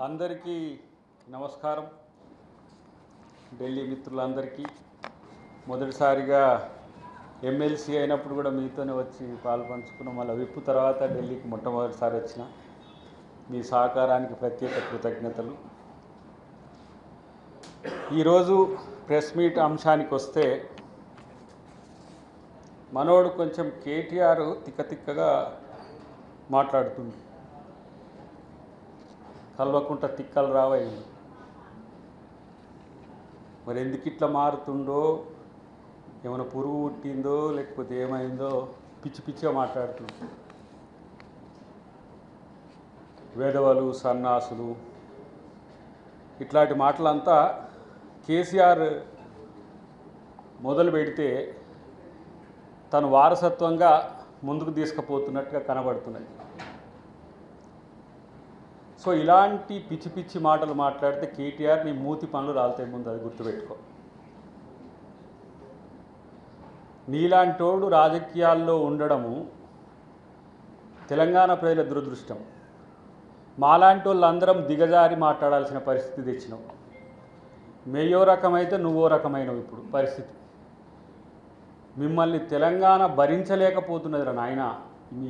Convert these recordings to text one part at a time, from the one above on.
అందరికీ నమస్కారం. ఢిల్లీ మిత్రులందరికీ మొదటిసారిగా ఎమ్మెల్సీ అయినప్పుడు కూడా మీతోనే వచ్చి పాల్పంచుకున్న, మళ్ళీ విప్పు తర్వాత ఢిల్లీకి మొట్టమొదటిసారి వచ్చిన మీ సహకారానికి ప్రత్యేక కృతజ్ఞతలు. ఈరోజు ప్రెస్ మీట్ అంశానికి వస్తే, మనోడు కొంచెం కేటీఆర్ తిక్కగా మాట్లాడుతుంది. కల్వకుంట తిక్కలు రావయ్యింది. మరి ఎందుకు ఇట్లా మారుతుండో, ఏమైనా పురుగు పుట్టిందో లేకపోతే ఏమైందో పిచ్చిగా మాట్లాడుతుంది. వేదవలు, సన్నాసులు ఇట్లాంటి మాటలంతా కేసీఆర్ మొదలు పెడితే తను వారసత్వంగా ముందుకు తీసుకుపోతున్నట్టుగా కనబడుతున్నాయి. సో ఇలాంటి పిచ్చి మాటలు మాట్లాడితే కేటీఆర్ నీ మూతి పనులు రాలుతాయి, ముందు అది గుర్తుపెట్టుకో. నీలాంటోడు రాజకీయాల్లో ఉండడము తెలంగాణ ప్రజల దురదృష్టం. మాలాంటి వాళ్ళందరం దిగజారి మాట్లాడాల్సిన పరిస్థితి తెచ్చినావు. మేయో రకమైతే నువ్వో రకమైనవు. ఇప్పుడు పరిస్థితి మిమ్మల్ని తెలంగాణ భరించలేకపోతున్నది రా నాయన.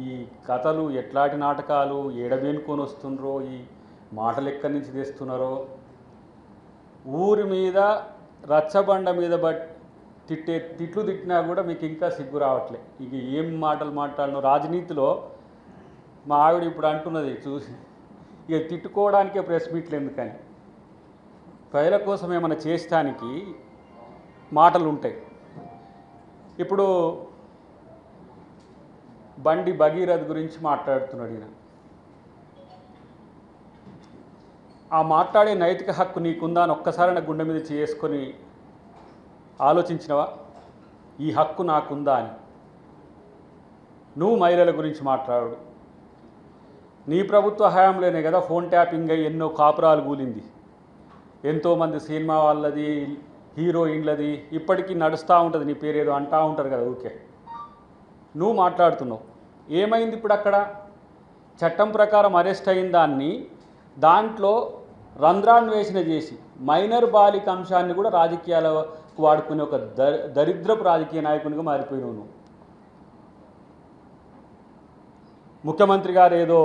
ఈ కథలు ఎట్లాంటి నాటకాలు ఏడబేనుకొని వస్తుండ్రో, ఈ మాటలు ఎక్కడి నుంచి తెస్తున్నారో. ఊరి మీద రచ్చబండ మీద తిట్లు తిట్టినా కూడా మీకు ఇంకా సిగ్గు రావట్లే. ఇక ఏం మాటలు మాట్లాడను. రాజనీతిలో మా ఆవిడ ఇప్పుడు అంటున్నది చూసి, ఇక తిట్టుకోవడానికే ప్రెస్ మీట్లు ఎందుకని. ప్రజల కోసం ఏమైనా చేసడానికి మాటలు ఉంటాయి. ఇప్పుడు బండి భగీరథ్ గురించి మాట్లాడుతున్నాడు ఈయన. ఆ మాట్లాడే నైతిక హక్కు నీకుందా అని ఒక్కసారి నా గుండె మీద చేసుకొని ఆలోచించినవా? ఈ హక్కు నాకుందా అని. నువ్వు మహిళల గురించి మాట్లాడు. నీ ప్రభుత్వ హయాంలోనే కదా ఫోన్ ట్యాపింగ్ అయ్యి ఎన్నో కాపురాలు కూలింది. ఎంతోమంది సినిమా వాళ్ళది, హీరోయిన్లది ఇప్పటికీ నడుస్తూ ఉంటుంది. నీ పేరు ఏదో అంటూ ఉంటారు కదా ఊకే. నువ్వు మాట్లాడుతున్నావు. ఏమైంది ఇప్పుడు అక్కడ? చట్టం ప్రకారం అరెస్ట్ అయిన దాంట్లో రంధ్రాన్వేషణ చేసి మైనర్ బాలిక అంశాన్ని కూడా రాజకీయాలకు వాడుకునే ఒక దరిద్రపు రాజకీయ నాయకునిగా మారిపోయినావు నువ్వు. ముఖ్యమంత్రి గారు ఏదో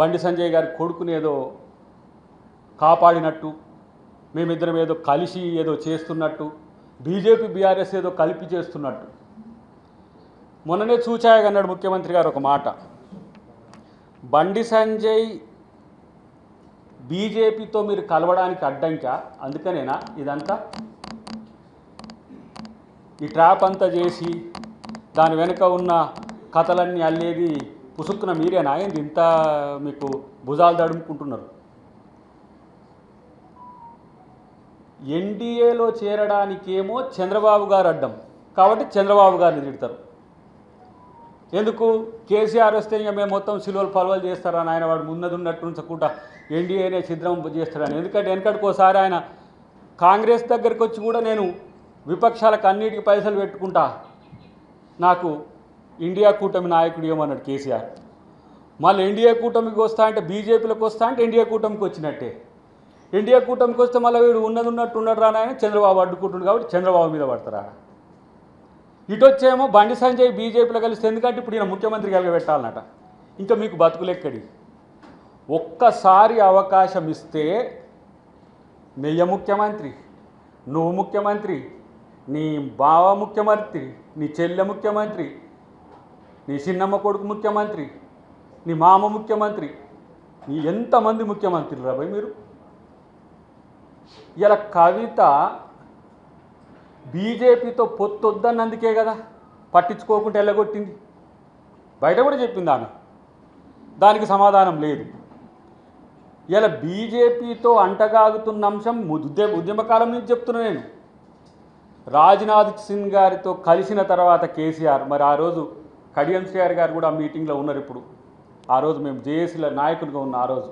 బండి సంజయ్ గారి కొడుకునేదో కాపాడినట్టు, మేమిద్దరం ఏదో కలిసి ఏదో చేస్తున్నట్టు, బీజేపీ బీఆర్ఎస్ ఏదో కలిపి చేస్తున్నట్టు. మొన్ననే చూచాయగన్నాడు ముఖ్యమంత్రి గారు ఒక మాట. బండి సంజయ్ బీజేపీతో మీరు కలవడానికి అడ్డంకా, అందుకనేనా ఇదంతా? ఈ ట్రాప్ అంతా చేసి దాని వెనుక ఉన్న కథలన్నీ అల్లేది పుసుక్కున మీరేనా? ఏంది ఇంత మీకు భుజాలు దడుముకుంటున్నారు? ఎన్డీఏలో చేరడానికేమో చంద్రబాబు గారు అడ్డం కాబట్టి చంద్రబాబు గారిని తిడతారు. ఎందుకు? కేసీఆర్ వస్తే ఇంకా మేము మొత్తం సిలువలు పలవలు చేస్తారని ఆయన వాడు ముందది ఉన్నట్టు ఉంచకుండా ఎన్డీఏనే ఛిద్రం చేస్తారని. ఎందుకంటే వెనకటికోసారి ఆయన కాంగ్రెస్ దగ్గరికి వచ్చి కూడా నేను విపక్షాలకు అన్నిటికీ పైసలు పెట్టుకుంటా, నాకు ఇండియా కూటమి నాయకుడు ఏమన్నాడు కేసీఆర్. మళ్ళీ ఎన్డీఏ కూటమికి వస్తా అంటే బీజేపీలోకి వస్తా అంటే ఎన్డీఏ కూటమికి వచ్చినట్టే. ఎన్డీఏ కూటమికి వస్తే మళ్ళీ వీడు ఉన్నది ఉన్నట్టు ఉన్నాడు రా ఆయన చంద్రబాబు అడ్డుకుంటుండు కాబట్టి చంద్రబాబు మీద పడతారా? ఇటు వచ్చేమో బండి సంజయ్ బీజేపీలో కలిస్తే ఎందుకంటే ఇప్పుడు ఈయన ముఖ్యమంత్రి పెట్టాలన్నట. ఇంకా మీకు బతుకులెక్కడి? ఒక్కసారి అవకాశం ఇస్తే నెయ్య ముఖ్యమంత్రి, నువ్వు ముఖ్యమంత్రి, నీ బావ ముఖ్యమంత్రి, నీ చెల్లె ముఖ్యమంత్రి, నీ చిన్నమ్మ కొడుకు ముఖ్యమంత్రి, నీ మామ ముఖ్యమంత్రి, నీ ఎంతమంది ముఖ్యమంత్రులు రా భయ్ మీరు? ఇలా కవిత బీజేపీతో పొత్తొద్దన్నందుకే కదా పట్టించుకోకుండా వెళ్ళగొట్టింది. బయట కూడా చెప్పింది ఆమె, దానికి సమాధానం లేదు. ఇలా బీజేపీతో అంటగాగుతున్న అంశం ఉద్యమకాలం నుంచి చెప్తున్నా నేను. రాజ్నాథ్ సింగ్ గారితో కలిసిన తర్వాత కేసీఆర్, మరి ఆ రోజు కడియం శ్రీఆర్ గారు కూడా ఆ మీటింగ్లో ఉన్నారు. ఇప్పుడు ఆ రోజు మేము జేఏసీల నాయకునిగా ఉన్న ఆ రోజు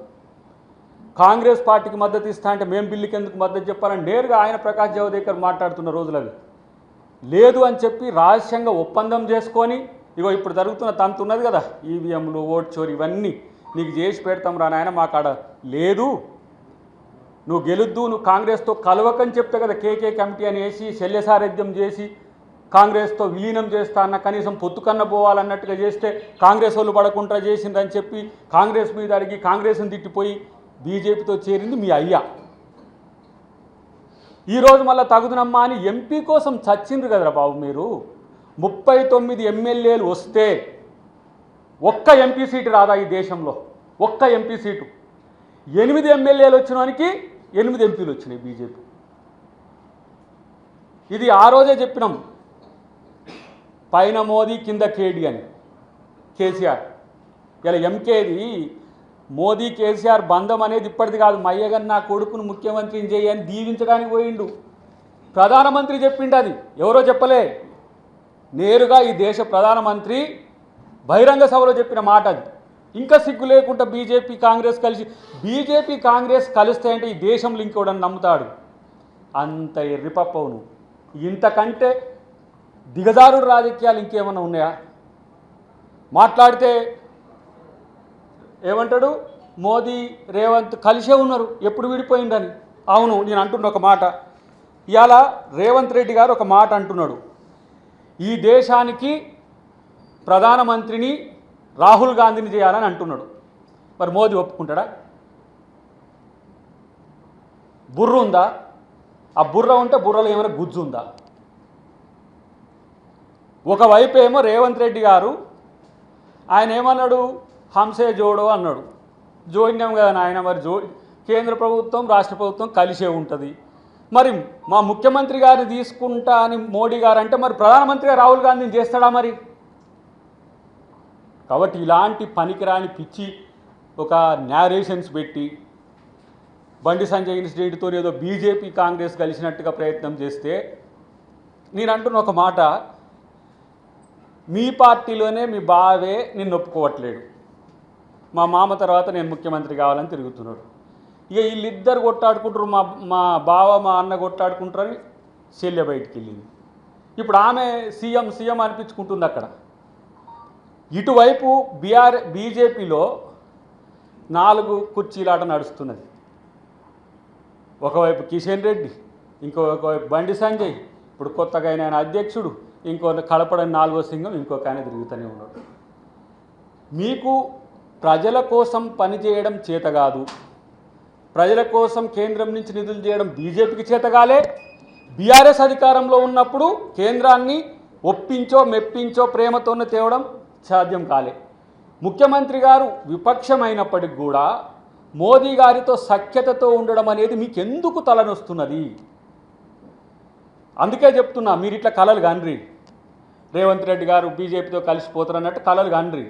కాంగ్రెస్ పార్టీకి మద్దతు ఇస్తా అంటే మేము బిల్లుకి ఎందుకు మద్దతు చెప్పాలని నేరుగా ఆయన ప్రకాష్ జవదేకర్ మాట్లాడుతున్న రోజులవి. లేదు అని చెప్పి రహస్యంగా ఒప్పందం చేసుకొని, ఇగో ఇప్పుడు జరుగుతున్న తంతు ఉన్నది కదా, ఈవీఎంలు, ఓట్ చోరీ, ఇవన్నీ నీకు చేసి పెడతాం రా నాయన, మా కాడ లేదు, నువ్వు గెలుద్దు, నువ్వు కాంగ్రెస్తో కలవకని చెప్తే కదా కేకే కమిటీ అని వేసి శల్యసారథ్యం చేసి కాంగ్రెస్తో విలీనం చేస్తా అన్న, కనీసం పొత్తుకన్న పోవాలన్నట్టుగా చేస్తే కాంగ్రెస్ వాళ్ళు పడకుండా చేసిందని చెప్పి కాంగ్రెస్ మీద అడిగి కాంగ్రెస్ని తిట్టిపోయి బీజేపీతో చేరింది మీ అయ్యా. ఈరోజు మళ్ళీ తగుదునమ్మా అని ఎంపీ కోసం చచ్చిండ్రు కదరా బాబు మీరు. 39 ఎమ్మెల్యేలు వస్తే ఒక్క ఎంపీ సీటు రాదా ఈ దేశంలో? ఒక్క ఎంపీ సీటు. 8 ఎమ్మెల్యేలు వచ్చినానికి 8 ఎంపీలు వచ్చినాయి బీజేపీ. ఇది ఆ రోజే చెప్పినాం, పైన మోదీ కింద కేడీ అని కేసీఆర్. ఇలా ఎంకేది మోదీ కేసీఆర్ బంధం అనేది ఇప్పటిది కాదు. మయ్యగారు నా కొడుకును ముఖ్యమంత్రిని చేయని దీవించడానికి పోయిండు. ప్రధానమంత్రి చెప్పిండు, అది ఎవరో చెప్పలే, నేరుగా ఈ దేశ ప్రధానమంత్రి బహిరంగ సభలో చెప్పిన మాట అది. ఇంకా సిగ్గు లేకుండా బీజేపీ కాంగ్రెస్ కలిసి, బీజేపీ కాంగ్రెస్ కలుస్తాయంటే ఈ దేశంలో ఇంకోడని నమ్ముతాడు. అంత ఎర్రిపప్పవును. ఇంతకంటే దిగజారుడు రాజకీయాలు ఇంకేమన్నా ఉన్నాయా? మాట్లాడితే ఏమంటాడు, మోదీ రేవంత్ కలిసే ఉన్నారు, ఎప్పుడు విడిపోయిందని. అవును, నేను అంటున్న ఒక మాట, ఇవాళ రేవంత్ రెడ్డి గారు ఒక మాట అంటున్నాడు, ఈ దేశానికి ప్రధానమంత్రిని రాహుల్ గాంధీని చేయాలని అంటున్నాడు. మరి మోదీ ఒప్పుకుంటాడా? బుర్ర ఉందా? ఆ బుర్ర ఉంటే బుర్రలో ఏమైనా గుజ్జు ఉందా? ఒకవైపు ఏమో రేవంత్ రెడ్డి గారు ఆయన ఏమన్నాడు, హంసే జోడో అన్నాడు. జోడినాం కదా ఆయన, మరి కేంద్ర ప్రభుత్వం రాష్ట్ర ప్రభుత్వం కలిసే ఉంటుంది. మరి మా ముఖ్యమంత్రి గారిని తీసుకుంటా అని మోడీ గారు అంటే మరి ప్రధానమంత్రిగా రాహుల్ గాంధీని చేస్తాడా మరి? కాబట్టి ఇలాంటి పనికిరాని పిచ్చి ఒక న్యారేషన్స్ పెట్టి బండి సంజయ్ ఇన్సిడెంట్తో ఏదో బీజేపీ కాంగ్రెస్ కలిసినట్టుగా ప్రయత్నం చేస్తే, నేను అంటున్న ఒక మాట, మీ పార్టీలోనే మీ బావే నిన్ను ఒప్పుకోవట్లేడు, మా మామ తర్వాత నేను ముఖ్యమంత్రి కావాలని తిరుగుతున్నాడు. ఇక వీళ్ళిద్దరు కొట్టాడుకుంటారు, మా బావ మా అన్న కొట్టాడుకుంటారని శల్య బయటికి వెళ్ళింది. ఇప్పుడు ఆమె సీఎం అనిపించుకుంటుంది అక్కడ. ఇటువైపు బీజేపీలో 4 కుర్చీలాట నడుస్తున్నది. ఒకవైపు కిషన్ రెడ్డి, ఇంకోవైపు బండి సంజయ్, ఇప్పుడు కొత్తగా ఆయన అధ్యక్షుడు, ఇంకో కలపడని 4వ సింగం ఇంకొక ఆయన తిరుగుతూనే ఉన్నాడు. మీకు ప్రజల కోసం పనిచేయడం చేత కాదు, ప్రజల కోసం కేంద్రం నుంచి నిధులు చేయడం బీజేపీకి చేతగాలే. బీఆర్ఎస్ అధికారంలో ఉన్నప్పుడు కేంద్రాన్ని ఒప్పించో మెప్పించో ప్రేమతోనే తేవడం సాధ్యం కాలే. ముఖ్యమంత్రి గారు విపక్షమైనప్పటికి కూడా మోదీ గారితో సఖ్యతతో ఉండడం అనేది మీకు ఎందుకు తలనొస్తున్నది? అందుకే చెప్తున్నా, మీరు ఇట్లా కలలు కండ్రి, రేవంత్ రెడ్డి గారు బీజేపీతో కలిసిపోతారన్నట్టు కలలు కండ్రి.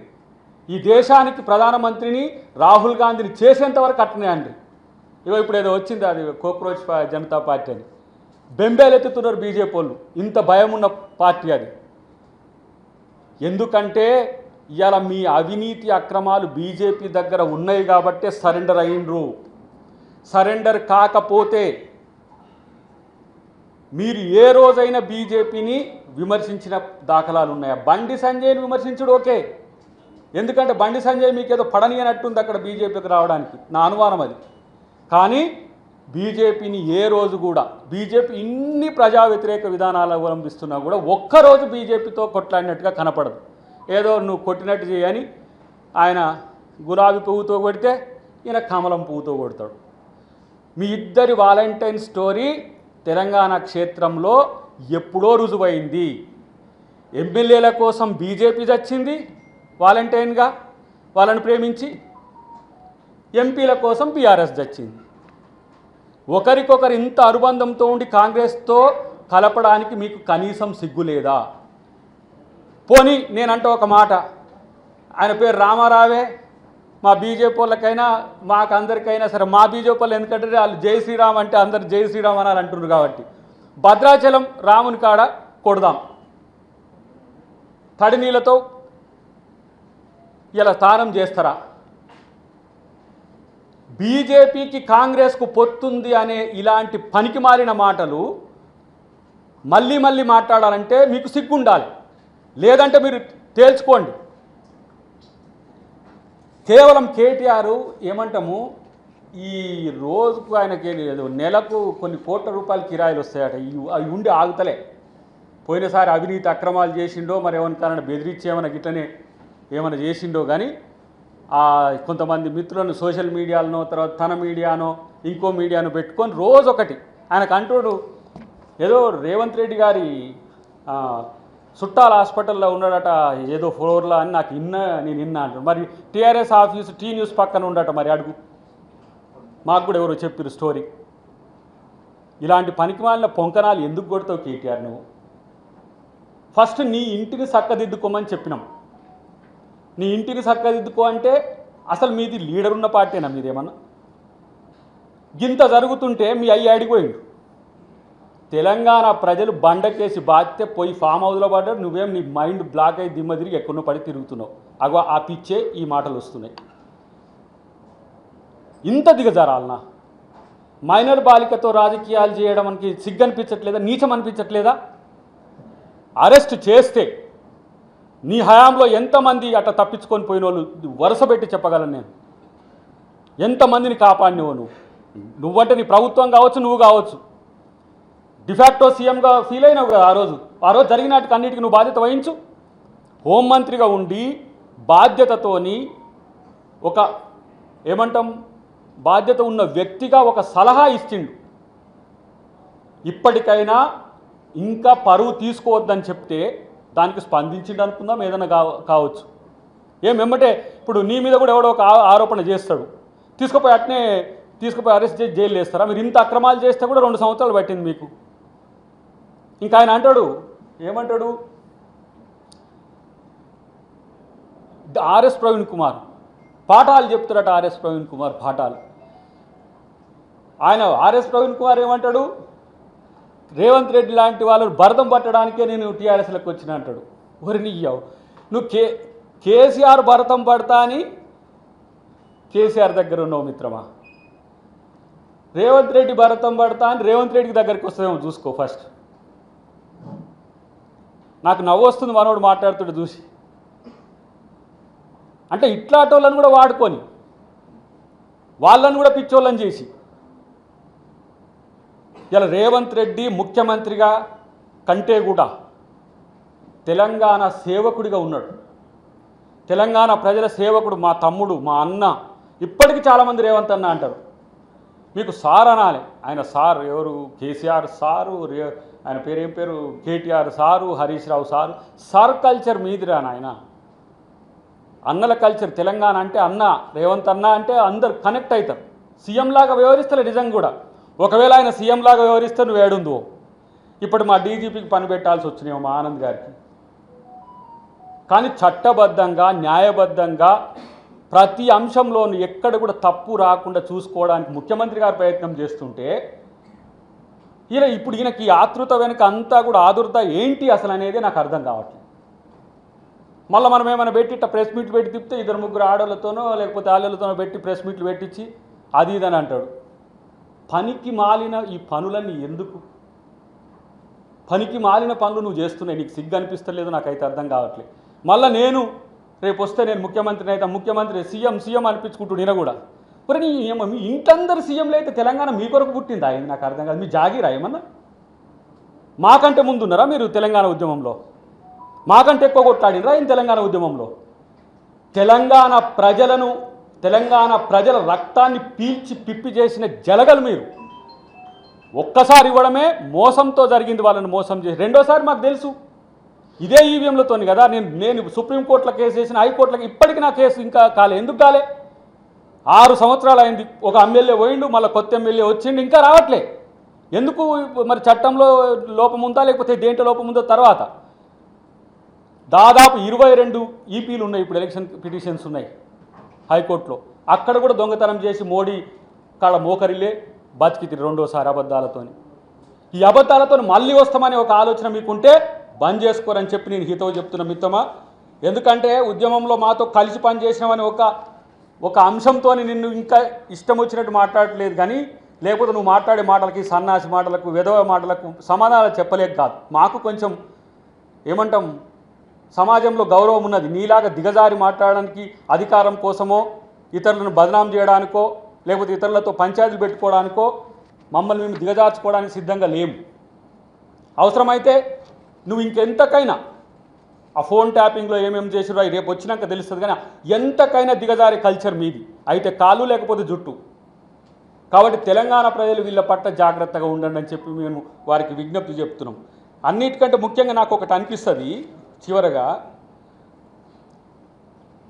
ఈ దేశానికి ప్రధానమంత్రిని రాహుల్ గాంధీని చేసేంతవరకు అట్నే అండి. ఇప్పుడు ఏదో వచ్చింది, అది కోక్రోచ్ జనతా పార్టీ అని బెంబేలెత్తుతున్నారు బీజేపీ వాళ్ళు. ఇంత భయం ఉన్న పార్టీ అది. ఎందుకంటే ఇవాళ మీ అవినీతి అక్రమాలు బీజేపీ దగ్గర ఉన్నాయి కాబట్టే సరెండర్ అయినరు. సరెండర్ కాకపోతే మీరు ఏ రోజైనా బీజేపీని విమర్శించిన దాఖలాలు ఉన్నాయా? బండి సంజయ్ని విమర్శించుడు ఓకే, ఎందుకంటే బండి సంజయ్ మీకేదో పడనియనట్టుంది అక్కడ బీజేపీకి రావడానికి, నా అనుమానం అది. కానీ బీజేపీని ఏ రోజు కూడా, బీజేపీ ఇన్ని ప్రజా వ్యతిరేక విధానాలు అవలంబిస్తున్నా కూడా ఒక్కరోజు బీజేపీతో కొట్లాడినట్టుగా కనపడదు. ఏదో నువ్వు కొట్టినట్టు చేయని ఆయన గులాబీ పువ్వుతో కొడితే ఈయన కమలం పువ్వుతో కొడతాడు. మీ ఇద్దరి వాలంటైన్ స్టోరీ తెలంగాణ క్షేత్రంలో ఎప్పుడో రుజువైంది. ఎమ్మెల్యేల కోసం బీజేపీ చచ్చింది వాలంటైన్గా వాళ్ళని ప్రేమించి, ఎంపీల కోసం బీఆర్ఎస్ చచ్చింది. ఒకరికొకరు ఇంత అనుబంధంతో ఉండి కాంగ్రెస్తో కలపడానికి మీకు కనీసం సిగ్గు లేదా? పోనీ నేనంటే ఒక మాట, ఆయన పేరు రామారావే, మా బీజేపీ వాళ్ళకైనా మాకు అందరికైనా సరే, మా బీజేపీ వాళ్ళు ఎందుకంటే వాళ్ళు జై శ్రీరామ్ అంటే అందరు జై శ్రీరామ్ అని అంటున్నారు కాబట్టి భద్రాచలం రాముని కాడ కొడదాం, తడి నీళ్ళతో ఇలా స్నానం చేస్తారా? బీజేపీకి కాంగ్రెస్కు పొత్తుంది అనే ఇలాంటి పనికి మారిన మాటలు మళ్ళీ మళ్ళీ మాట్లాడాలంటే మీకు సిగ్గుండాలి. లేదంటే మీరు తేల్చుకోండి, కేవలం కేటీఆర్ ఏమంటాము ఈ రోజుకు ఆయనకి నెలకు కొన్ని కోట్ల రూపాయల కిరాయిలు వస్తాయట, అవి ఉండి ఆగుతలే. పోయినసారి అవినీతి అక్రమాలు చేసిండో మరి ఏమన్నా బెదిరించేమన్నా గిట్లనే ఏమైనా చేసిండో కానీ కొంతమంది మిత్రులను సోషల్ మీడియాలో తర్వాత తన మీడియానో ఇంకో మీడియాను పెట్టుకొని రోజొకటి ఆయనకు అంటోడు ఏదో రేవంత్ రెడ్డి గారి చుట్టాల హాస్పిటల్లో ఉన్నాడట ఏదో ఫ్లోర్లో అని నాకు నేను విన్నా అంటాడు. మరి టీఆర్ఎస్ ఆఫీసు టీ న్యూస్ పక్కన ఉండట, మరి అడుగు, మాకు కూడా ఎవరో చెప్పారు స్టోరీ. ఇలాంటి పనికిమాలిన పొంకనాలు ఎందుకు కొడతావు కేటీఆర్? నువ్వు ఫస్ట్ నీ ఇంటిని చక్కదిద్దుకోమని చెప్పినాం. నీ ఇంటిని చక్కదిద్దుకో అంటే అసలు మీది లీడర్ ఉన్న పార్టీనా? మీదేమన్నా గింత జరుగుతుంటే మీ అయ్యి అడిగిపోయిండు. తెలంగాణ ప్రజలు బండకేసి బాధ్యత పోయి ఫామ్ హౌస్లో పడ్డారు. నువ్వేం నీ మైండ్ బ్లాక్ అయ్యి దిమ్మ తిరిగి ఎక్కడో పడి తిరుగుతున్నావు. అగో ఆ పిచ్చే ఈ మాటలు వస్తున్నాయి. ఇంత దిగజారాలనా? మైనర్ బాలికతో రాజకీయాలు చేయడం మనకి సిగ్గు అనిపించట్లేదా? నీచం అనిపించట్లేదా? అరెస్ట్ చేస్తే నీ హయాంలో ఎంతమంది అట్లా తప్పించుకొని పోయిన వాళ్ళు వరుస పెట్టి చెప్పగలను నేను. ఎంతమందిని కాపాడినవో నువ్వంటే నీ ప్రభుత్వం కావచ్చు, నువ్వు కావచ్చు. డిఫాక్టో సీఎంగా ఫీల్ అయినావు కదా ఆ రోజు జరిగినట్టుకు అన్నిటికీ నువ్వు బాధ్యత వహించు. హోంమంత్రిగా ఉండి బాధ్యతతోని ఒక ఏమంటాం బాధ్యత ఉన్న వ్యక్తిగా ఒక సలహా ఇచ్చిండు. ఇప్పటికైనా ఇంకా పరువు తీసుకోవద్దని చెప్తే దానికి స్పందించిండు అనుకుందాం, ఏదైనా కావచ్చు. ఏమెమ్మటే ఇప్పుడు నీ మీద కూడా ఎవడో ఒక ఆరోపణ చేస్తాడు, తీసుకుపోయి అరెస్ట్ చేసి జైలు వేస్తారా? మీరు ఇంత అక్రమాలు చేస్తే కూడా 2 సంవత్సరాలు పట్టింది మీకు. ఇంకా ఆయన అంటాడు, ఏమంటాడు, ఆర్ఎస్ ప్రవీణ్ కుమార్ పాఠాలు చెప్తారట. ఆర్ఎస్ ప్రవీణ్ కుమార్ పాఠాలు. ఆయన ఆర్ఎస్ ప్రవీణ్ కుమార్ ఏమంటాడు, రేవంత్ రెడ్డి లాంటి వాళ్ళని భరతం పట్టడానికే నేను టీఆర్ఎస్లోకి వచ్చిన అంటాడు. ఒరి నీయవు, నువ్వు కేసీఆర్ భరతం పడతా అని కేసీఆర్ దగ్గర ఉన్నావు మిత్రమా. రేవంత్ రెడ్డి భరతం పడతా అని రేవంత్ రెడ్డికి దగ్గరికి వస్తుందేమో చూసుకో ఫస్ట్. నాకు నవ్వు వస్తుంది మనోడు మాట్లాడుతాడు చూసి. అంటే ఇట్లాటోళ్ళని కూడా వాడుకొని వాళ్ళని కూడా పిచ్చోళ్ళని చేసి ఇలా రేవంత్ రెడ్డి ముఖ్యమంత్రిగా కంటే కూడా తెలంగాణ సేవకుడిగా ఉన్నాడు. తెలంగాణ ప్రజల సేవకుడు, మా తమ్ముడు, మా అన్న. ఇప్పటికీ చాలామంది రేవంత్ అన్న అంటారు. మీకు సార్ అనాలి. ఆయన సార్ ఎవరు? కేసీఆర్ సారు, ఆయన పేరేం పేరు? KTR sir, Harish Rao sir. Sir culture మీదిరా నాయన. అన్నల కల్చర్ తెలంగాణ అంటే అన్న, రేవంత్ అన్న అంటే అందరు కనెక్ట్ అవుతారు. సీఎం లాగా వ్యవహరిస్తారు నిజంగా కూడా. ఒకవేళ ఆయన సీఎం లాగా వ్యవహరిస్తే నువ్వు ఏడుందో. ఇప్పుడు మా డీజీపీకి పని పెట్టాల్సి వచ్చినావు మా ఆనంద్ గారికి. కానీ చట్టబద్ధంగా న్యాయబద్ధంగా ప్రతి అంశంలోనూ ఎక్కడ కూడా తప్పు రాకుండా చూసుకోవడానికి ముఖ్యమంత్రి గారు ప్రయత్నం చేస్తుంటే ఇప్పుడు ఈయనకి ఆతృత వెనుక అంతా కూడా ఆదుర్త ఏంటి అసలు అనేది నాకు అర్థం కావట్లేదు. మళ్ళీ మనం ఏమైనా పెట్టి ఇట్లా ప్రెస్ మీట్లు పెట్టి తిప్పితే 2-3 ఆడోళ్ళతోనో లేకపోతే ఆళ్ళతోనో పెట్టి ప్రెస్ మీట్లు పెట్టించి అది ఇదని అంటాడు. పనికి మాలిన ఈ పనులన్నీ ఎందుకు? పనికి మాలిన పనులు నువ్వు చేస్తున్నాయి, నీకు సిగ్గు అనిపిస్తలేదు? నాకైతే అర్థం కావట్లేదు. మళ్ళీ నేను రేపు వస్తే నేను ముఖ్యమంత్రిని అయితే ముఖ్యమంత్రి సీఎం అనిపించుకుంటూ నేను కూడా మరి నీ ఇంటందరు సీఎంలు అయితే తెలంగాణ మీ కొరకు పుట్టిందా? అయింది నాకు అర్థం కాదు. మీ జాగీరా ఏమన్నా? మాకంటే ముందున్నారా మీరు తెలంగాణ ఉద్యమంలో? మాకంటే ఎక్కువ కొట్లాడినరా ఆయన తెలంగాణ ఉద్యమంలో? తెలంగాణ ప్రజల రక్తాన్ని పీల్చి పిప్పి చేసిన జలగలు మీరు. ఒక్కసారి ఇవ్వడమే మోసంతో జరిగింది, వాళ్ళని మోసం చేసి. రెండోసారి మాకు తెలుసు ఇదే ఈవీఎంలతో కదా. నేను సుప్రీంకోర్టులో కేసు చేసిన, హైకోర్టులకు ఇప్పటికీ నా కేసు ఇంకా ఎందుకు కాలే? 6 సంవత్సరాలు అయింది. ఒక ఎమ్మెల్యే పోయిండు, మళ్ళీ కొత్త ఎమ్మెల్యే వచ్చిండు, ఇంకా రావట్లే. ఎందుకు? మరి చట్టంలో లోపం ఉందా లేకపోతే దేంట్లో లోపం ఉందో తర్వాత. దాదాపు 22 ఈపీలు ఉన్నాయి ఇప్పుడు, ఎలక్షన్ పిటిషన్స్ ఉన్నాయి హైకోర్టులో. అక్కడ కూడా దొంగతనం చేసి మోడీ కాడ మోకరిల్లే బతికితి రెండోసారి అబద్ధాలతోని. ఈ అబద్ధాలతో మళ్ళీ వస్తామని ఒక ఆలోచన మీకుంటే బంద్ చేసుకోరని చెప్పి నేను హితవు చెప్తున్నా మిత్రమా. ఎందుకంటే ఉద్యమంలో మాతో కలిసి పనిచేసినామని ఒక అంశంతో నిన్ను ఇంకా ఇష్టం వచ్చినట్టు మాట్లాడలేదు. కానీ లేకపోతే నువ్వు మాట్లాడే మాటలకి, సన్నాసి మాటలకు, విధవ మాటలకు సమాధానాలు చెప్పలేక కాదు. మాకు కొంచెం ఏమంటాం, సమాజంలో గౌరవం ఉన్నది. నీలాగా దిగజారి మాట్లాడడానికి అధికారం కోసమో ఇతరులను బదనాం చేయడానికో లేకపోతే ఇతరులతో పంచాయతీలు పెట్టుకోవడానికో మమ్మల్ని మేము దిగజార్చుకోవడానికి సిద్ధంగా లేము. అవసరమైతే నువ్వు ఇంకెంతకైనా ఆ ఫోన్ ట్యాపింగ్లో ఏమేమి చేసిరో రేపు వచ్చినాక తెలుస్తుంది, కానీ ఎంతకైనా దిగజారే కల్చర్ మీది, అయితే కాలు లేకపోతే జుట్టు. కాబట్టి తెలంగాణ ప్రజలు వీళ్ళ పట్ల జాగ్రత్తగా ఉండండి అని చెప్పి మేము వారికి విజ్ఞప్తి చెప్తున్నాం. అన్నిటికంటే ముఖ్యంగా నాకు ఒకటి అనిపిస్తుంది చివరగా,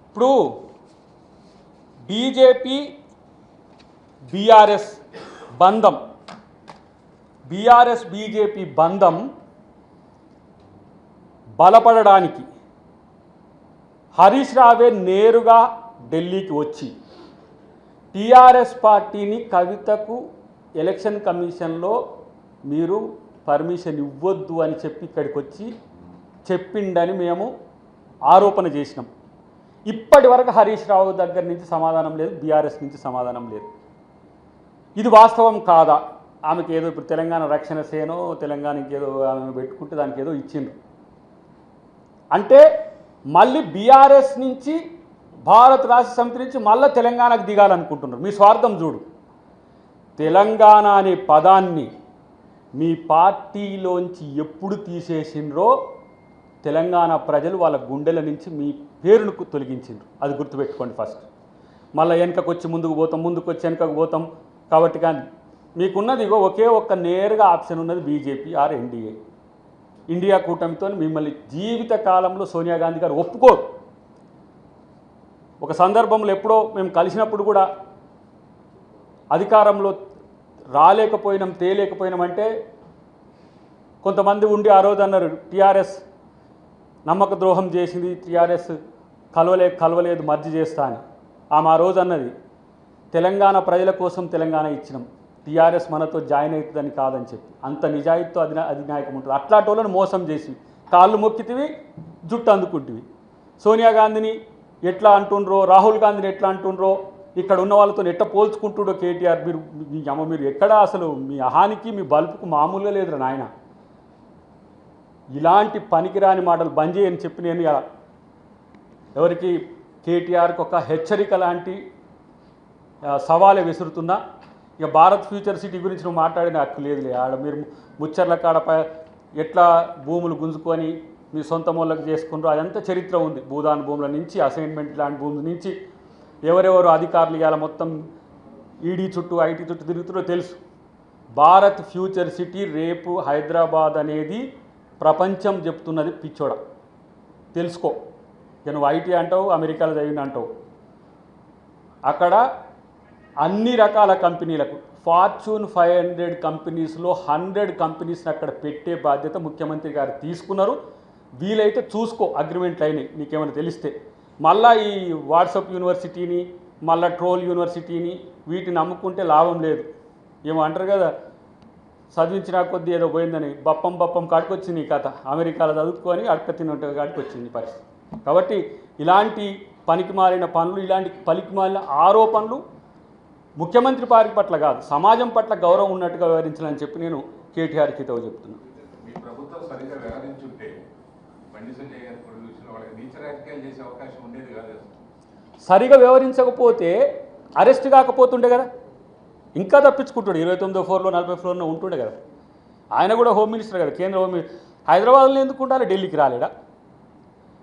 ఇప్పుడు బీజేపీ బీఆర్ఎస్ బంధం, బీఆర్ఎస్ బీజేపీ బంధం బలపడడానికి హరీష్ రావే నేరుగా ఢిల్లీకి వచ్చి టీఆర్ఎస్ పార్టీని కవితకు ఎలక్షన్ కమిషన్లో మీరు పర్మిషన్ ఇవ్వద్దు అని చెప్పి ఇక్కడికి వచ్చి చెప్పిండని మేము ఆరోపణ చేసినాం. ఇప్పటి వరకు హరీష్ రావు దగ్గర నుంచి సమాధానం లేదు, బీఆర్ఎస్ నుంచి సమాధానం లేదు. ఇది వాస్తవం కాదా? ఆమెకి ఏదో ఇప్పుడు తెలంగాణ రక్షణ సేనో తెలంగాణకి ఏదో ఆమె పెట్టుకుంటే దానికి ఏదో ఇచ్చిండ్రు అంటే మళ్ళీ బీఆర్ఎస్ నుంచి భారత రాష్ట్ర సమితి నుంచి మళ్ళీ తెలంగాణకు దిగాలనుకుంటున్నారు. మీ స్వార్థం చూడు. తెలంగాణ అనే పదాన్ని మీ పార్టీలోంచి ఎప్పుడు తీసేసిండ్రో తెలంగాణ ప్రజలు వాళ్ళ గుండెల నుంచి మీ పేరును తొలగించిండ్రు. అది గుర్తుపెట్టుకోండి ఫస్ట్. మళ్ళీ వెనకకు వచ్చి ముందుకు పోతాం, ముందుకు వచ్చి వెనకకు పోతాం. కాబట్టి కానీ మీకున్నది ఒకే ఒక్క నేరుగా ఆప్షన్ ఉన్నది, బీజేపీ ఆర్ ఎన్డీఏ. ఇండియా కూటమితో మిమ్మల్ని జీవిత కాలంలో సోనియా గాంధీ గారు ఒప్పుకోరు. ఒక సందర్భంలో ఎప్పుడో మేము కలిసినప్పుడు కూడా అధికారంలో రాలేకపోయినాం, తేలేకపోయినామంటే కొంతమంది ఉండి ఆ రోజు అన్నారు టీఆర్ఎస్ నమ్మక ద్రోహం చేసింది, టీఆర్ఎస్ కలవలేదు మర్జీ చేస్తా అని. ఆమె ఆ రోజు అన్నది తెలంగాణ ప్రజల కోసం తెలంగాణ ఇచ్చినాం, టీఆర్ఎస్ మనతో జాయిన్ అవుతుందని కాదని చెప్పి. అంత నిజాయితీతో అధినాయకం ఉంటుంది. అట్లాంటి వాళ్ళని మోసం చేసి కాళ్ళు మొక్కితివి, జుట్టు అందుకుంటివి. సోనియా గాంధీని ఎట్లా అంటుండ్రో, రాహుల్ గాంధీని ఎట్లా అంటుండ్రో, ఇక్కడ ఉన్న వాళ్ళతో ఎట్లా పోల్చుకుంటుండో కేటీఆర్. మీరు ఎక్కడ అసలు మీ అహానికి మీ బల్పుకు మామూలుగా లేదురా నాయన. ఇలాంటి పనికిరాని మాటలు బంద్ చేయని చెప్పి నేను ఎవరికి కేటీఆర్కి ఒక హెచ్చరిక లాంటి సవాలే విసురుతున్నా. ఇక భారత్ ఫ్యూచర్ సిటీ గురించి నువ్వు మాట్లాడిన హక్కు లేదులే. ఆడ మీరు ముచ్చర్ల కాడపై ఎట్లా భూములు గుంజుకొని మీ సొంత మూలకు చేసుకుంటారో అదంతా చరిత్ర ఉంది. భూదాన్ భూముల నుంచి అసైన్మెంట్ ల్యాండ్ భూముల నుంచి ఎవరెవరు అధికారులు ఇవాళ మొత్తం ఈడీ చుట్టూ ఐటీ చుట్టూ తిరుగుతారో తెలుసు. భారత్ ఫ్యూచర్ సిటీ రేపు హైదరాబాద్ అనేది ప్రపంచం చెప్తున్నది పిచ్చోడ, తెలుసుకో. ఇక నువ్వు ఐటీ అంటావు, అమెరికాలో చదివిన అంటావు. అక్కడ అన్ని రకాల కంపెనీలకు ఫార్చ్యూన్ 500 కంపెనీస్లో 100 కంపెనీస్ని అక్కడ పెట్టే బాధ్యత ముఖ్యమంత్రి గారు తీసుకున్నారు. వీలైతే చూసుకో, అగ్రిమెంట్లు అయినాయి నీకేమైనా తెలిస్తే. మళ్ళీ ఈ వాట్సాప్ యూనివర్సిటీని, మళ్ళీ ట్రోల్ యూనివర్సిటీని వీటిని నమ్ముకుంటే లాభం లేదు. ఏమో అంటారు కదా, చదివించిన కొద్దీ ఏదో పోయిందని బప్పం కాడికి వచ్చింది ఈ కథ. అమెరికాలో చదువుకొని అడక తిన్నట్టు కాడికి వచ్చింది పరిస్థితి. కాబట్టి ఇలాంటి పనికిమాలిన పనులు, ఇలాంటి పనికిమాలిన ఆరోపణలు ముఖ్యమంత్రి వారి పట్ల కాదు, సమాజం పట్ల గౌరవం ఉన్నట్టుగా వివరించాలని చెప్పి నేను కేటీఆర్ కితవు చెప్తున్నాను. మీ ప్రభుత్వం సరిగా వ్యవహరించుంటే బండి సంజయ్ గారి విషయంలో వాళ్ళకి నీచ రాజకీయాలు చేసే అవకాశం ఉండేది కాదు. సరిగా వ్యవహరించకపోతే అరెస్ట్ కాకపోతుండే కదా, ఇంకా తప్పించుకుంటాడు. 29వ ఫ్లోర్లో 40వ ఫ్లోర్లో ఉంటుండే కదా. ఆయన కూడా హోమ్ మినిస్టర్ కదా, కేంద్ర హోమ్ మినిస్టర్. హైదరాబాద్లో ఎందుకు ఉండాలి, ఢిల్లీకి రాలేడా?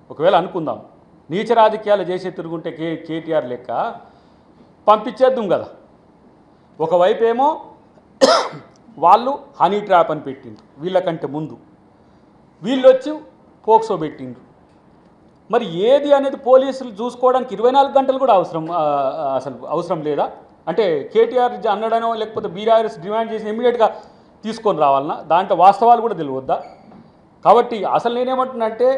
ఒకవేళ అనుకుందాం నీచ రాజకీయాలు చేసే తిరుగుంటే కేటీఆర్ లెక్క పంపించేద్దాం కదా. ఒకవైపు ఏమో వాళ్ళు హనీ ట్రాప్ అని పెట్టిండ్రు, వీళ్ళకంటే ముందు వీళ్ళు వచ్చి పోక్సో పెట్టిండ్రు. మరి ఏది అనేది పోలీసులు చూసుకోవడానికి 24 గంటలు కూడా అసలు అవసరం లేదా? అంటే కేటీఆర్ అన్నడనో లేకపోతే బీఆర్ఎస్ డిమాండ్ చేసి ఇమ్మీడియట్గా తీసుకొని రావాలన్నా? దాంట్లో వాస్తవాలు కూడా తెలియవద్దా? కాబట్టి అసలు నేనేమంటున్నానంటే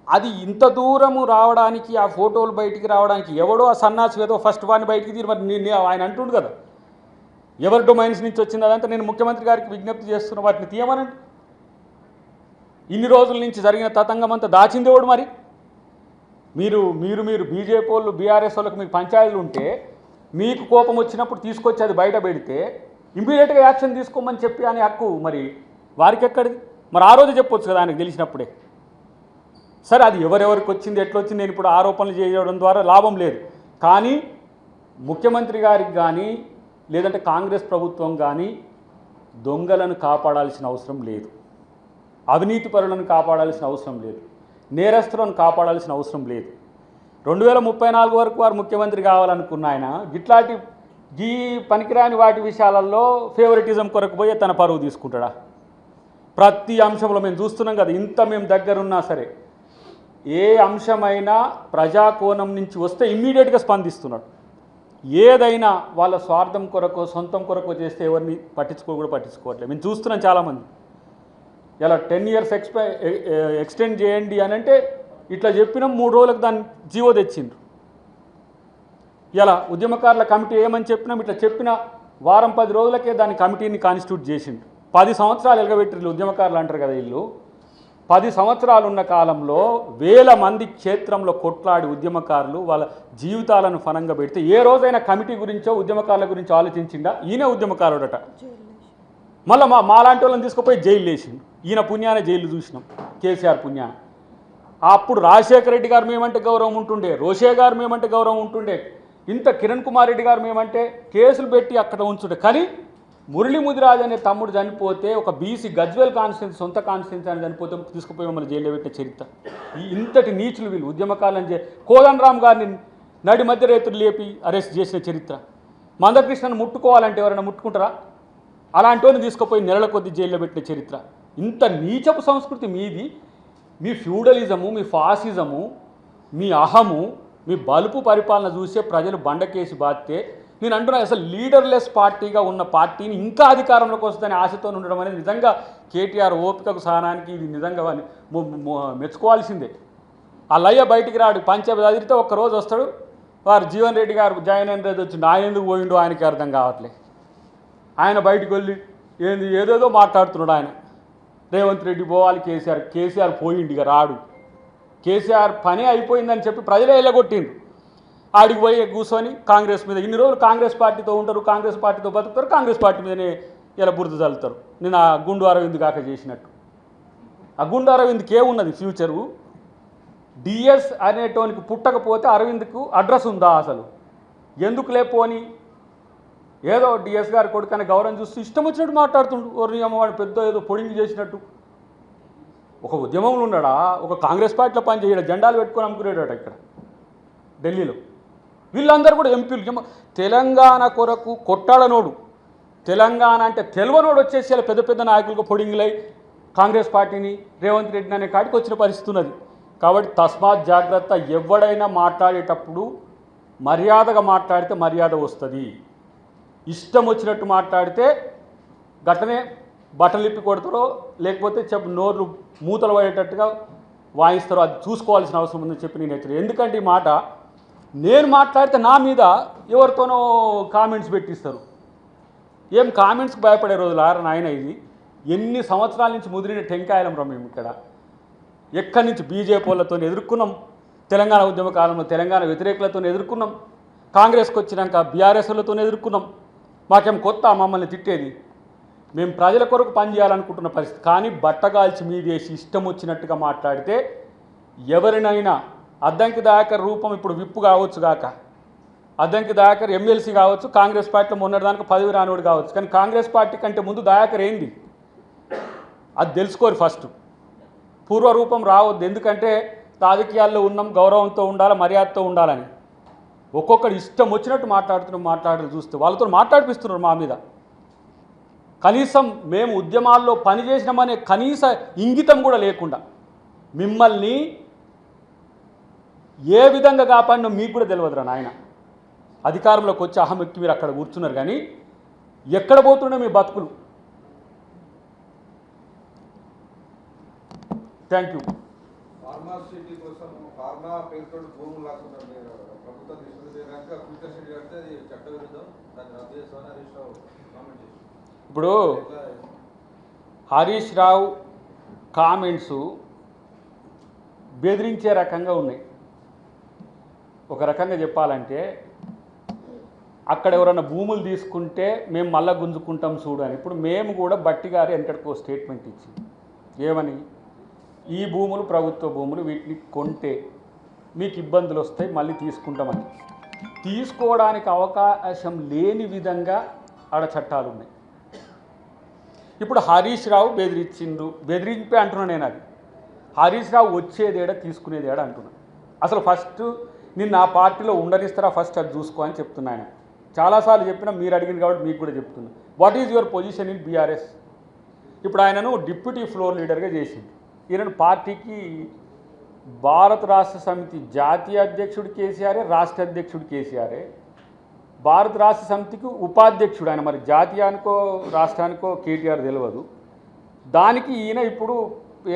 అది ఇంత దూరము రావడానికి, ఆ ఫోటోలు బయటికి రావడానికి ఎవడో ఆ సన్నాసి ఏదో ఫస్ట్ వాడిని బయటికి తీరు. మరి ఆయన అంటుండు కదా ఎవరి డొమైన్స్ నుంచి వచ్చింది అదంతా. నేను ముఖ్యమంత్రి గారికి విజ్ఞప్తి చేస్తున్న వాటిని తీయమనండి. ఇన్ని రోజుల నుంచి జరిగిన తతంగం అంతా దాచిందేవాడు. మరి మీరు బీజేపీ వాళ్ళు బీఆర్ఎస్ వాళ్ళకి మీకు పంచాయతీలు ఉంటే మీకు కోపం వచ్చినప్పుడు తీసుకొచ్చి అది బయట పెడితే ఇమ్మీడియట్గా యాక్షన్ తీసుకోమని చెప్పి అని హక్కు మరి వారికి ఎక్కడిది? మరి ఆ రోజు చెప్పొచ్చు కదా ఆయనకు తెలిసినప్పుడే. సరే అది ఎవరెవరికి వచ్చింది, ఎట్లా వచ్చింది, నేను ఇప్పుడు ఆరోపణలు చేయడం ద్వారా లాభం లేదు. కానీ ముఖ్యమంత్రి గారికి కానీ లేదంటే కాంగ్రెస్ ప్రభుత్వం కానీ దొంగలను కాపాడాల్సిన అవసరం లేదు, అవినీతి పరులను కాపాడాల్సిన అవసరం లేదు, నేరస్తులను కాపాడాల్సిన అవసరం లేదు. 2034 వరకు వారు ముఖ్యమంత్రి కావాలనుకున్న ఆయన ఇట్లాంటి ఈ పనికిరాని వాటి విషయాలలో ఫేవరెటిజం కొరకు పోయి తన పరువు తీసుకుంటాడా? ప్రతి అంశంలో మేము చూస్తున్నాం కదా, ఇంత మేము దగ్గరున్నా సరే ఏ అంశమైనా ప్రజాకోణం నుంచి వస్తే ఇమ్మీడియట్గా స్పందిస్తున్నాడు. ఏదైనా వాళ్ళ స్వార్థం కొరకు సొంతం కొరకు చేస్తే ఎవరిని పట్టించుకోవట్లేదు. మేము చూస్తున్నాం చాలామంది. ఇలా 10 years ఎక్స్టెండ్ చేయండి అని అంటే ఇట్లా చెప్పినాం, 3 రోజులకు దాన్ని జీవో తెచ్చిండ్రు. ఇలా ఉద్యమకారుల కమిటీ ఏమని చెప్పినాం, ఇట్లా చెప్పిన వారం 10 రోజులకే దాని కమిటీని కాన్స్టిట్యూట్ చేసిండ్రు. 10 సంవత్సరాలు ఎలగబెట్టిర్రు ఉద్యమకారులు అంటారు కదా వీళ్ళు. 10 సంవత్సరాలు ఉన్న కాలంలో వేల మంది క్షేత్రంలో కొట్లాడి ఉద్యమకారులు వాళ్ళ జీవితాలను ఫనంగా పెడితే ఏ రోజైనా కమిటీ గురించో ఉద్యమకారుల గురించో ఆలోచించిందా? ఈయన ఉద్యమకారుడట. మళ్ళీ మాలాంటి వాళ్ళని తీసుకుపోయి జైలు వేసిండు. ఈయన పుణ్యాన జైలు చూసినాం, కేసీఆర్ పుణ్యాన. అప్పుడు రాజశేఖర రెడ్డి గారు మేమంటే గౌరవం ఉంటుండే, రోషే గారు మేమంటే గౌరవం ఉంటుండే, ఇంత కిరణ్ కుమార్ రెడ్డి గారు మేమంటే కేసులు పెట్టి అక్కడ ఉంచుండే. కానీ మురళీ ముదిరాజ్ అనే తమ్ముడు చనిపోతే, ఒక బీసీ గజ్వేల్ కాన్స్టిట్యున్సీ సొంత కాన్స్టిట్యున్సీ అని చనిపోతే తీసుకుపోయి మమ్మల్ని జైల్లో పెట్టిన చరిత్ర. ఇంతటి నీచులు వీళ్ళు ఉద్యమకాలను కోదండరామ్ గారిని నడి మధ్య రైతులు లేపి అరెస్ట్ చేసిన చరిత్ర. మందకృష్ణను ముట్టుకోవాలంటే ఎవరైనా ముట్టుకుంటారా? అలాంటి వాళ్ళని తీసుకుపోయి నెలల కొద్ది జైల్లో పెట్టిన చరిత్ర. ఇంత నీచపు సంస్కృతి మీది. మీ ఫ్యూడలిజము, మీ ఫాసిజము, మీ అహము, మీ బలుపు పరిపాలన చూసే ప్రజలు బండకేసి బాధితే, నేను అంటున్నా అసలు లీడర్లెస్ పార్టీగా ఉన్న పార్టీని ఇంకా అధికారంలోకి వస్తుందని ఆశతో ఉండడం అనేది నిజంగా కేటీఆర్ ఓపికకు సహనానికి ఇది నిజంగా మెచ్చుకోవాల్సిందే. ఆ లయ్య బయటికి రాడు, పంచాయతీ అదిరితే ఒక్కరోజు వస్తాడు, వారు జీవన్ రెడ్డి గారు జాయిన్ అయిన రోజు వచ్చి నా ఎందుకు పోయిండు ఆయనకి అర్థం కావట్లేదు. ఆయన బయటకు వెళ్ళి ఏదేదో మాట్లాడుతున్నాడు. ఆయన రేవంత్ రెడ్డి పోవాలి, కేసీఆర్ పోయిండు, ఇక రాడు. కేసీఆర్ పని అయిపోయిందని చెప్పి ప్రజలే వెళ్ళగొట్టిండు. ఆడికి పోయి కూర్చొని కాంగ్రెస్ మీద ఇన్ని రోజులు కాంగ్రెస్ పార్టీతో ఉంటారు, కాంగ్రెస్ పార్టీతో బతుకుతారు, కాంగ్రెస్ పార్టీ మీదనే ఇలా బురద చల్లుతారు. నేను ఆ గుండు అరవింద్ కాక చేసినట్టు. ఆ గుండు అరవింద్కి ఏమున్నది ఫ్యూచరు? డిఎస్ అనేటోనికి పుట్టకపోతే అరవింద్కు అడ్రస్ ఉందా అసలు? ఎందుకు లేపోని ఏదో డిఎస్ గారి కొడుకని గౌరవం చూస్తూ ఇష్టం వచ్చినట్టు మాట్లాడుతుండు. ఎవరిని అమ్మవాడు పెద్ద ఏదో పొడింగి చేసినట్టు. ఒక ఉద్యమంలో ఉన్నాడా? ఒక కాంగ్రెస్ పార్టీలో పనిచేయడా? జెండాలు పెట్టుకొని అమ్ముకునేడట ఇక్కడ ఢిల్లీలో. వీళ్ళందరూ కూడా ఎంపీలు. తెలంగాణ కొరకు కొట్టాడనోడు, తెలంగాణ అంటే తెలివనోడు వచ్చేసి అలా పెద్ద పెద్ద నాయకులకు పొడింగులై కాంగ్రెస్ పార్టీని రేవంత్ రెడ్డిని అనే కాడికి వచ్చిన పరిస్థితి ఉన్నది. కాబట్టి తస్మాత్ జాగ్రత్త. ఎవడైనా మాట్లాడేటప్పుడు మర్యాదగా మాట్లాడితే మర్యాద వస్తుంది. ఇష్టం వచ్చినట్టు మాట్లాడితే గట్టనే బట్టలిప్పి కొడతారో లేకపోతే నోర్లు మూతలు పడేటట్టుగా వాయిస్తారో అది చూసుకోవాల్సిన అవసరం ఉందని చెప్పి నేను హెచ్చరి. ఎందుకంటే ఈ మాట నేను మాట్లాడితే నా మీద ఎవరితోనో కామెంట్స్ పెట్టిస్తారు. ఏం కామెంట్స్కి భయపడే రోజులు నాయన ఇది. ఎన్ని సంవత్సరాల నుంచి ముదిరిన టెంకాయలం రా మేము ఇక్కడ. ఎక్కడి నుంచి బీజేపీ వాళ్ళతో ఎదుర్కొన్నాం, తెలంగాణ ఉద్యమ కాలంలో తెలంగాణ వ్యతిరేకులతో ఎదుర్కొన్నాం, కాంగ్రెస్కి వచ్చినాక బీఆర్ఎస్లతో ఎదుర్కొన్నాం. మాకేం కొత్త మమ్మల్ని తిట్టేది? మేము ప్రజల కొరకు పనిచేయాలనుకుంటున్న పరిస్థితి. కానీ బట్టగాల్చి మీదేసి ఇష్టం వచ్చినట్టుగా మాట్లాడితే ఎవరినైనా అద్దంకి దయాకర్ రూపం ఇప్పుడు విప్పు కావచ్చు గాక, అద్దంకి దయాకర్ ఎమ్మెల్సీ కావచ్చు, కాంగ్రెస్ పార్టీలో మొన్నటిదానికి పదవి రానివాడు కావచ్చు. కానీ కాంగ్రెస్ పార్టీ కంటే ముందు దయాకర్ ఏంది అది తెలుసుకోరు ఫస్ట్. పూర్వరూపం రావద్దు. ఎందుకంటే రాజకీయాల్లో ఉన్నాం, గౌరవంతో ఉండాలి, మర్యాదతో ఉండాలని. ఒక్కొక్కడు ఇష్టం వచ్చినట్టు మాట్లాడుతూ చూస్తే వాళ్ళతో మాట్లాడిపిస్తున్నారు మా మీద. కనీసం మేము ఉద్యమాల్లో పనిచేసినామనే కనీస ఇంగితం కూడా లేకుండా మిమ్మల్ని ఏ విధంగా కాపాడినో మీకు కూడా తెలియదురా నాయన. అధికారంలోకి వచ్చి అహమెక్కి మీరు అక్కడ కూర్చున్నారు, కానీ ఎక్కడ పోతుండే మీ బతుకులు. Thank you. ఫార్మాసిటీ కోసం ఫార్మా పేరుతో భూములు లాక్కున్నారు. ప్రభుత్వం తీసుకుంటే కనుక ఫ్యూచర్ సిటీ కడితే అది చట్టవిరుద్ధం, దాన్ని రద్దు చేస్తామని హరీష్ రావు కామెంట్ చేశారు. ఇప్పుడు హరీష్ రావు కామెంట్స్ బెదిరించే రకంగా ఉన్నాయి. ఒక రకంగా చెప్పాలంటే అక్కడ ఎవరైనా భూములు తీసుకుంటే మేము మళ్ళా గుంజుకుంటాం చూడు అని. ఇప్పుడు మేము కూడా బట్టి గారు వెనకటికో స్టేట్మెంట్ ఇచ్చింది. ఏమని? ఈ భూములు ప్రభుత్వ భూములు, వీటిని కొంటే మీకు ఇబ్బందులు వస్తాయి, మళ్ళీ తీసుకుంటామని. తీసుకోవడానికి అవకాశం లేని విధంగా ఆడ చట్టాలు ఉన్నాయి. ఇప్పుడు హరీష్ రావు బెదిరింపే అంటున్నాను నేను. అది హరీష్ రావు వచ్చేదేడా తీసుకునేదేడా అంటున్నాను. అసలు ఫస్ట్ నిన్ను ఆ పార్టీలో ఉండనిస్తారా, ఫస్ట్ అది చూసుకో అని చెప్తున్నా. ఆయన చాలాసార్లు చెప్పినా, మీరు అడిగింది కాబట్టి మీకు కూడా చెప్తున్నా. What is your position in BRS? ఇప్పుడు ఆయనను డిప్యూటీ ఫ్లోర్ లీడర్గా చేసింది. ఈయనను పార్టీకి భారత రాష్ట్ర సమితి జాతీయ అధ్యక్షుడు కేసీఆరే, రాష్ట్ర అధ్యక్షుడు కేసీఆరే, భారత రాష్ట్ర సమితికి ఉపాధ్యక్షుడు ఆయన. మరి జాతీయానికో రాష్ట్రానికో కేటీఆర్ తెలియదు. దానికి ఈయన ఇప్పుడు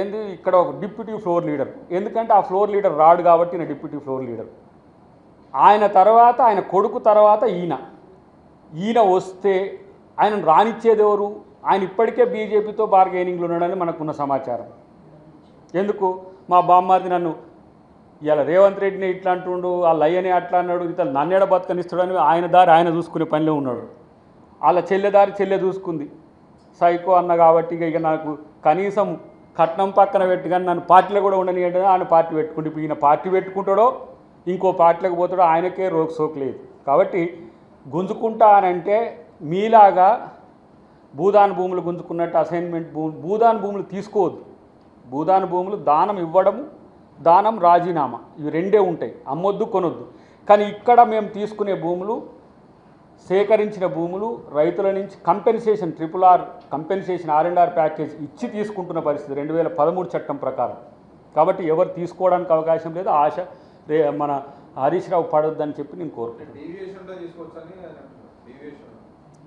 ఏంది ఇక్కడ ఒక డిప్యూటీ ఫ్లోర్ లీడర్. ఎందుకంటే ఆ ఫ్లోర్ లీడర్ రాడు కాబట్టి ఈయన డిప్యూటీ ఫ్లోర్ లీడర్. ఆయన తర్వాత ఆయన కొడుకు తర్వాత ఈయన వస్తే ఆయనను రానిచ్చేది ఎవరు? ఆయన ఇప్పటికే బీజేపీతో బార్గెనింగ్లు ఉన్నాడని మనకున్న సమాచారం. ఎందుకు మా బామ్మారిది నన్ను ఇలా రేవంత్ రెడ్డిని ఇట్లా అంటుండు, ఆ లయ్యని అట్లా అన్నాడు, ఇట్లా నన్నేడ బతకనిస్తాడని ఆయన దారి ఆయన చూసుకునే పనిలో ఉన్నాడు. వాళ్ళ చెల్లెదారి చెల్లె చూసుకుంది. సైకో అన్న కాబట్టి ఇక నాకు కనీసం కట్నం పక్కన పెట్టి కానీ నన్ను పార్టీలో కూడా ఉండని అంటే ఆయన పార్టీ పెట్టుకుంటే, ఇప్పుడు ఈయన పార్టీ పెట్టుకుంటాడో ఇంకో పార్టీలకు పోతాడో ఆయనకే సోకు లేదు. కాబట్టి గుంజుకుంటా అనంటే మీలాగా భూదాన భూములు గుంజుకున్నట్టు అసైన్మెంట్ భూదాన భూములు తీసుకోవద్దు. భూదాన భూములు దానం ఇవ్వడము, దానం రాజీనామా, ఇవి రెండే ఉంటాయి. అమ్మొద్దు కొనొద్దు. కానీ ఇక్కడ మేము తీసుకునే భూములు, సేకరించిన భూములు రైతుల నుంచి compensation, RRR compensation, R&R package ఇచ్చి తీసుకుంటున్న పరిస్థితి 2013 చట్టం ప్రకారం. కాబట్టి ఎవరు తీసుకోవడానికి అవకాశం లేదు. ఆశ మన హరీష్ రావు పడొద్దని చెప్పి నేను కోరుకుంటున్నాను.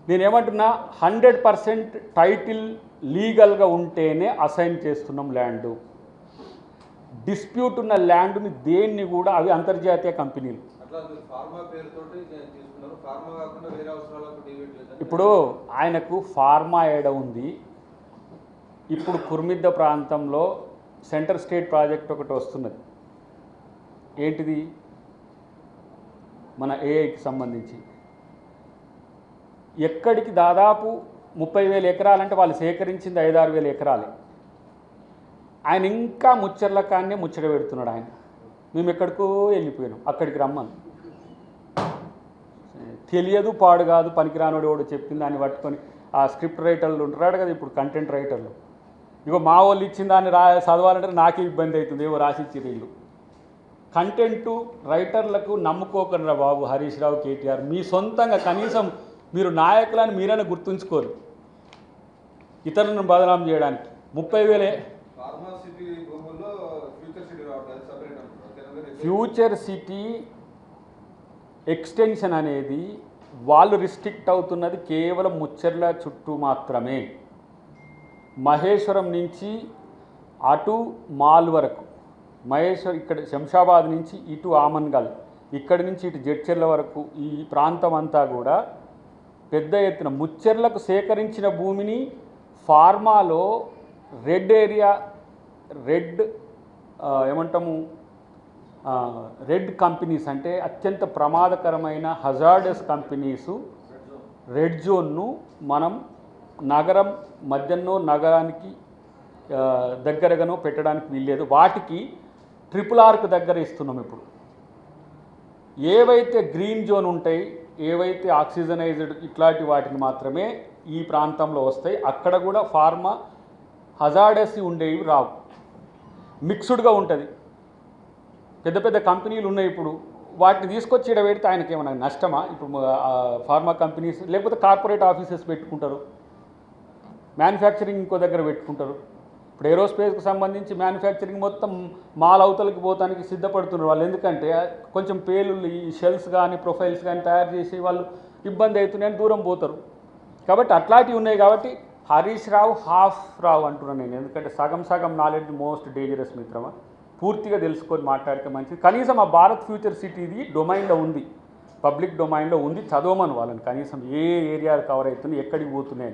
నేనేమంటున్నా, 100% టైటిల్ లీగల్గా ఉంటేనే అసైన్ చేస్తున్నాం ల్యాండు. డిస్ప్యూట్ ఉన్న ల్యాండ్ని దేన్ని కూడా, అవి అంతర్జాతీయ కంపెనీలు. ఇప్పుడు ఆయనకు ఫార్మా ఏడ ఉంది. ఇప్పుడు కుర్మిద్ద ప్రాంతంలో సెంటర్ స్టేట్ ప్రాజెక్ట్ ఒకటి వస్తున్నది. ఏంటిది? మన ఏఐకి సంబంధించి. ఎక్కడికి దాదాపు 30,000 ఎకరాలంటే వాళ్ళు సేకరించింది 5-6 ఎకరాలే. ఆయన ఇంకా ముచ్చర్ల కాన్నే ముచ్చట పెడుతున్నాడు. ఆయన మేము ఎక్కడికో వెళ్ళిపోయినాం, అక్కడికి రమ్మని. తెలియదు పాడు కాదు, పనికిరానోడు ఎవడు చెప్పింది దాన్ని పట్టుకొని ఆ స్క్రిప్ట్ రైటర్లు ఉంటారు కదా, ఇప్పుడు కంటెంట్ రైటర్లు, ఇగో మా వాళ్ళు ఇచ్చిన దాన్ని చదవాలంటే నాకే ఇబ్బంది అవుతుంది, ఏవో రాసిచ్చి వీళ్ళు. కంటెంటు రైటర్లకు నమ్ముకోకుండా బాబు హరీష్ రావు, కేటీఆర్. మీ సొంతంగా కనీసం మీరు నాయకులని మీరైనా గుర్తుంచుకోరు, ఇతరులను బదనాం చేయడానికి. 30,000 ఫ్యూచర్ సిటీ ఎక్స్టెన్షన్ అనేది వాళ్ళు రిస్ట్రిక్ట్ అవుతున్నది కేవలం ముచ్చర్ల చుట్టూ మాత్రమే. మహేశ్వరం నుంచి అటు మాల్ వరకు, ఇక్కడ శంషాబాద్ నుంచి ఇటు ఆమన్గల్, ఇక్కడి నుంచి ఇటు జడ్చెర్ల వరకు ఈ ప్రాంతం అంతా కూడా పెద్ద ఎత్తున ముచ్చెర్లకు సేకరించిన భూమిని ఫార్మాలో రెడ్ ఏరియా, రెడ్ కంపెనీస్ అంటే అత్యంత ప్రమాదకరమైన హజార్డస్ కంపెనీసు, రెడ్ జోన్ను మనం నగరం మధ్యలో నగరానికి దగ్గరగానో పెట్టడానికి వీల్లేదు. వాటికి RRRకు దగ్గర ఇస్తున్నాం. ఇప్పుడు ఏవైతే గ్రీన్ జోన్ ఉంటాయి, ఏవైతే ఆక్సిజనైజ్డ్ ఇట్లాంటి వాటిని మాత్రమే ఈ ప్రాంతంలో వస్తాయి. అక్కడ కూడా ఫార్మా హజార్డస్ ఉండేవి రావు, మిక్స్డ్గా ఉంటుంది. పెద్ద పెద్ద కంపెనీలు ఉన్నాయి. ఇప్పుడు వాటిని తీసుకొచ్చి ఇక్కడ పెడితే ఆయనకి ఏమైనా నష్టమా? ఇప్పుడు ఫార్మా కంపెనీస్ లేకపోతే కార్పొరేట్ ఆఫీసెస్ పెట్టుకుంటారు, మ్యానుఫ్యాక్చరింగ్ ఇంకో దగ్గర పెట్టుకుంటారు. ఇప్పుడు ఏరోస్పేస్కి సంబంధించి మ్యానుఫ్యాక్చరింగ్ మొత్తం మాల్ అవతలకి పోతానికి సిద్ధపడుతున్నారు వాళ్ళు. ఎందుకంటే కొంచెం పేలు ఈ షెల్స్ కానీ ప్రొఫైల్స్ కానీ తయారు చేసి వాళ్ళు ఇబ్బంది అవుతున్నాయని దూరం పోతారు. కాబట్టి అట్లాంటివి ఉన్నాయి. కాబట్టి హరీష్ రావు హాఫ్ రావు అంటున్నాను నేను. ఎందుకంటే సగం సగం నాలెడ్జ్ మోస్ట్ డేంజరస్ మిత్రమా. పూర్తిగా తెలుసుకొని మాట్లాడితే మంచిది. కనీసం ఆ భారత్ ఫ్యూచర్ సిటీది డొమైన్లో ఉంది, పబ్లిక్ డొమైన్లో ఉంది. చదవమను వాళ్ళని కనీసం ఏ ఏరియా కవర్ అవుతుంది, ఎక్కడికి పోతున్నాయి.